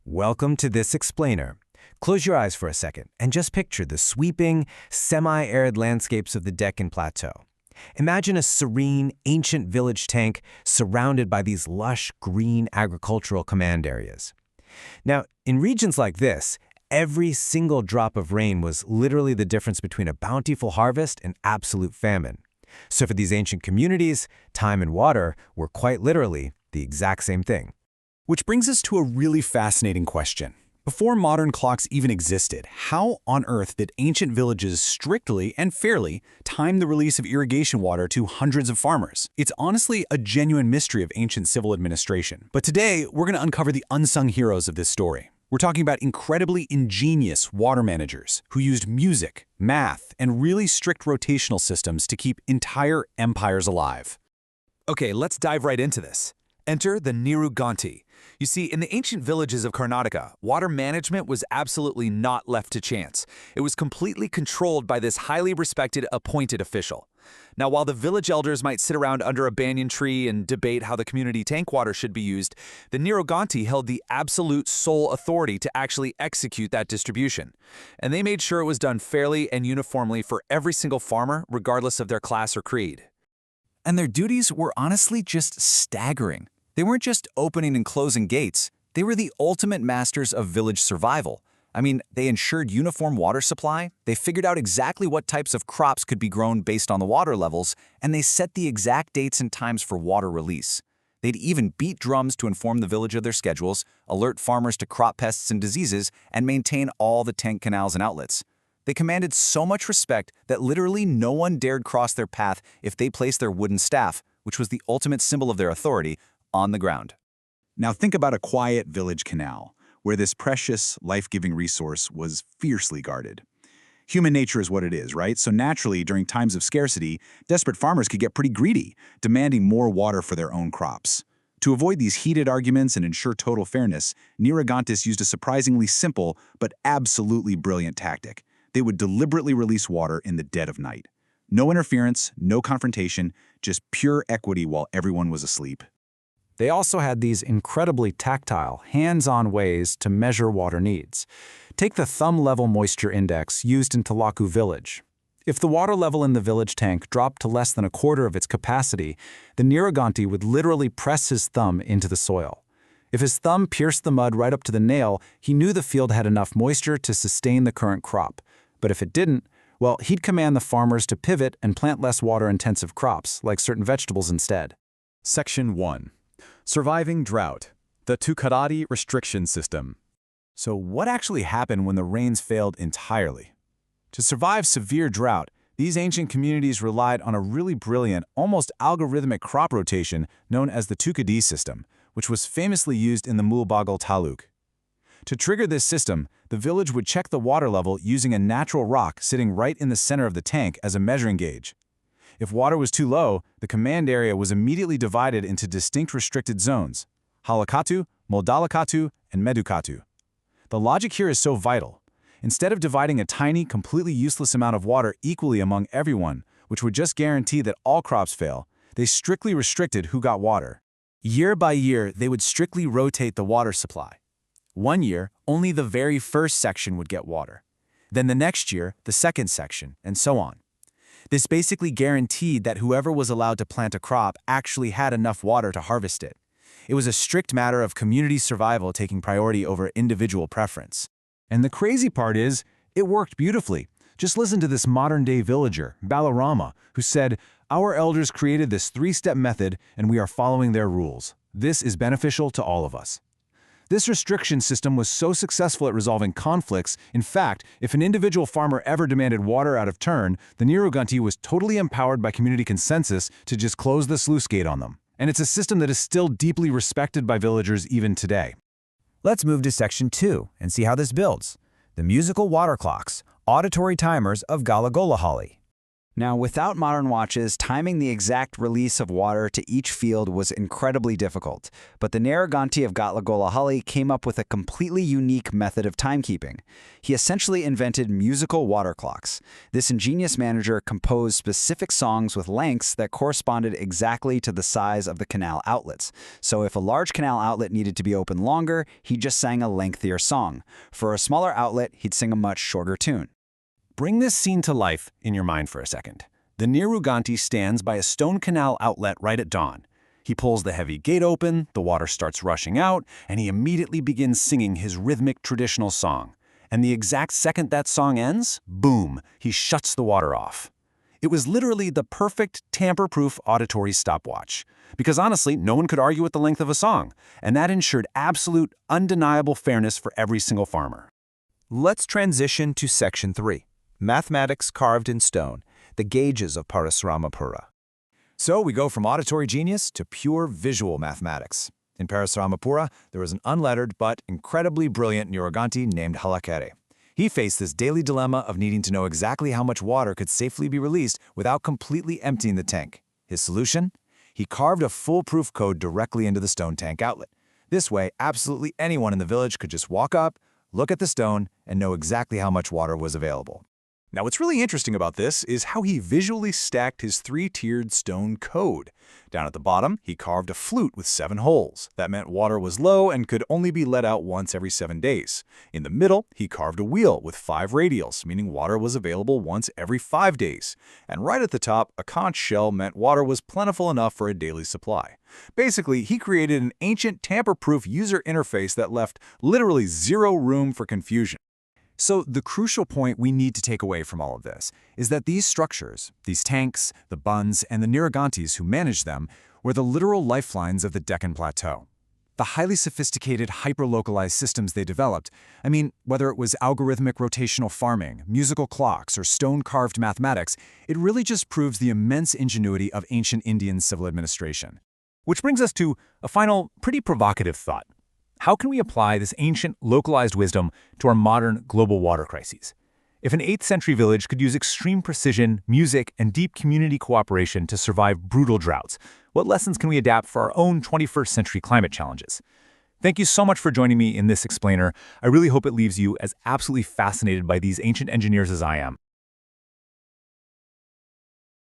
Welcome to this explainer. Close your eyes for a second and just picture the sweeping, semi-arid landscapes of the Deccan Plateau. Imagine a serene, ancient village tank surrounded by these lush, green agricultural command areas. Now, in regions like this, every single drop of rain was literally the difference between a bountiful harvest and absolute famine. So for these ancient communities, time and water were quite literally the exact same thing. Which brings us to a really fascinating question. Before modern clocks even existed, how on earth did ancient villages strictly and fairly time the release of irrigation water to hundreds of farmers? It's honestly a genuine mystery of ancient civil administration. But today, we're going to uncover the unsung heroes of this story. We're talking about incredibly ingenious water managers who used music, math, and really strict rotational systems to keep entire empires alive. Okay, let's dive right into this. Enter the Neeruganti. You see, in the ancient villages of Karnataka, water management was absolutely not left to chance. It was completely controlled by this highly respected appointed official. Now, while the village elders might sit around under a banyan tree and debate how the community tank water should be used, the Neeruganti held the absolute sole authority to actually execute that distribution. And they made sure it was done fairly and uniformly for every single farmer, regardless of their class or creed. And their duties were honestly just staggering. They weren't just opening and closing gates, they were the ultimate masters of village survival. I mean, they ensured uniform water supply, they figured out exactly what types of crops could be grown based on the water levels, and they set the exact dates and times for water release. They'd even beat drums to inform the village of their schedules, alert farmers to crop pests and diseases, and maintain all the tank canals and outlets. They commanded so much respect that literally no one dared cross their path if they placed their wooden staff, which was the ultimate symbol of their authority, on the ground. Now think about a quiet village canal, where this precious, life-giving resource was fiercely guarded. Human nature is what it is, right? So naturally, during times of scarcity, desperate farmers could get pretty greedy, demanding more water for their own crops. To avoid these heated arguments and ensure total fairness, Neerugantis used a surprisingly simple but absolutely brilliant tactic. They would deliberately release water in the dead of night. No interference, no confrontation, just pure equity while everyone was asleep. They also had these incredibly tactile, hands-on ways to measure water needs. Take the thumb-level moisture index used in Talaku village. If the water level in the village tank dropped to less than a quarter of its capacity, the Neeruganti would literally press his thumb into the soil. If his thumb pierced the mud right up to the nail, he knew the field had enough moisture to sustain the current crop. But if it didn't, well, he'd command the farmers to pivot and plant less water-intensive crops, like certain vegetables instead. Section 1. Surviving drought, the Tukkadi restriction system. So what actually happened when the rains failed entirely? To survive severe drought, these ancient communities relied on a really brilliant, almost algorithmic crop rotation known as the Tukkadi System, which was famously used in the Mulbagal Taluk. To trigger this system, the village would check the water level using a natural rock sitting right in the center of the tank as a measuring gauge. If water was too low, the command area was immediately divided into distinct restricted zones: Halakatu, Moldalakatu, and Medukatu. The logic here is so vital. Instead of dividing a tiny, completely useless amount of water equally among everyone, which would just guarantee that all crops fail, they strictly restricted who got water. Year by year, they would strictly rotate the water supply. One year, only the very first section would get water. Then the next year, the second section, and so on. This basically guaranteed that whoever was allowed to plant a crop actually had enough water to harvest it. It was a strict matter of community survival taking priority over individual preference. And the crazy part is, it worked beautifully. Just listen to this modern-day villager, Balarama, who said, "Our elders created this three-step method and we are following their rules. This is beneficial to all of us." This restriction system was so successful at resolving conflicts, in fact, if an individual farmer ever demanded water out of turn, the Neeruganti was totally empowered by community consensus to just close the sluice gate on them. And it's a system that is still deeply respected by villagers even today. Let's move to Section 2 and see how this builds. The musical water clocks, auditory timers of Gatla Gollahalli. Now, without modern watches, timing the exact release of water to each field was incredibly difficult, but the Neeruganti of Gatla Gollahalli came up with a completely unique method of timekeeping. He essentially invented musical water clocks. This ingenious manager composed specific songs with lengths that corresponded exactly to the size of the canal outlets. So if a large canal outlet needed to be open longer, he just sang a lengthier song. For a smaller outlet, he'd sing a much shorter tune. Bring this scene to life in your mind for a second. The Neeruganti stands by a stone canal outlet right at dawn. He pulls the heavy gate open, the water starts rushing out, and he immediately begins singing his rhythmic traditional song. And the exact second that song ends, boom, he shuts the water off. It was literally the perfect tamper-proof auditory stopwatch. Because honestly, no one could argue with the length of a song, and that ensured absolute, undeniable fairness for every single farmer. Let's transition to Section 3. Mathematics carved in stone, the gauges of Parasuramapura. So we go from auditory genius to pure visual mathematics. In Parasuramapura, there was an unlettered but incredibly brilliant Neeruganti named Halakere. He faced this daily dilemma of needing to know exactly how much water could safely be released without completely emptying the tank. His solution? He carved a foolproof code directly into the stone tank outlet. This way, absolutely anyone in the village could just walk up, look at the stone, and know exactly how much water was available. Now, what's really interesting about this is how he visually stacked his three-tiered stone code. Down at the bottom, he carved a flute with 7 holes. That meant water was low and could only be let out once every 7 days. In the middle, he carved a wheel with 5 radials, meaning water was available once every 5 days. And right at the top, a conch shell meant water was plentiful enough for a daily supply. Basically, he created an ancient tamper-proof user interface that left literally zero room for confusion. So the crucial point we need to take away from all of this is that these structures, these tanks, the bunds, and the Neerugantis who managed them were the literal lifelines of the Deccan Plateau. The highly sophisticated, hyper-localized systems they developed, I mean, whether it was algorithmic rotational farming, musical clocks, or stone-carved mathematics, it really just proves the immense ingenuity of ancient Indian civil administration. Which brings us to a final, pretty provocative thought. How can we apply this ancient, localized wisdom to our modern global water crises? If an 8th century village could use extreme precision, music, and deep community cooperation to survive brutal droughts, what lessons can we adapt for our own 21st century climate challenges? Thank you so much for joining me in this explainer. I really hope it leaves you as absolutely fascinated by these ancient engineers as I am.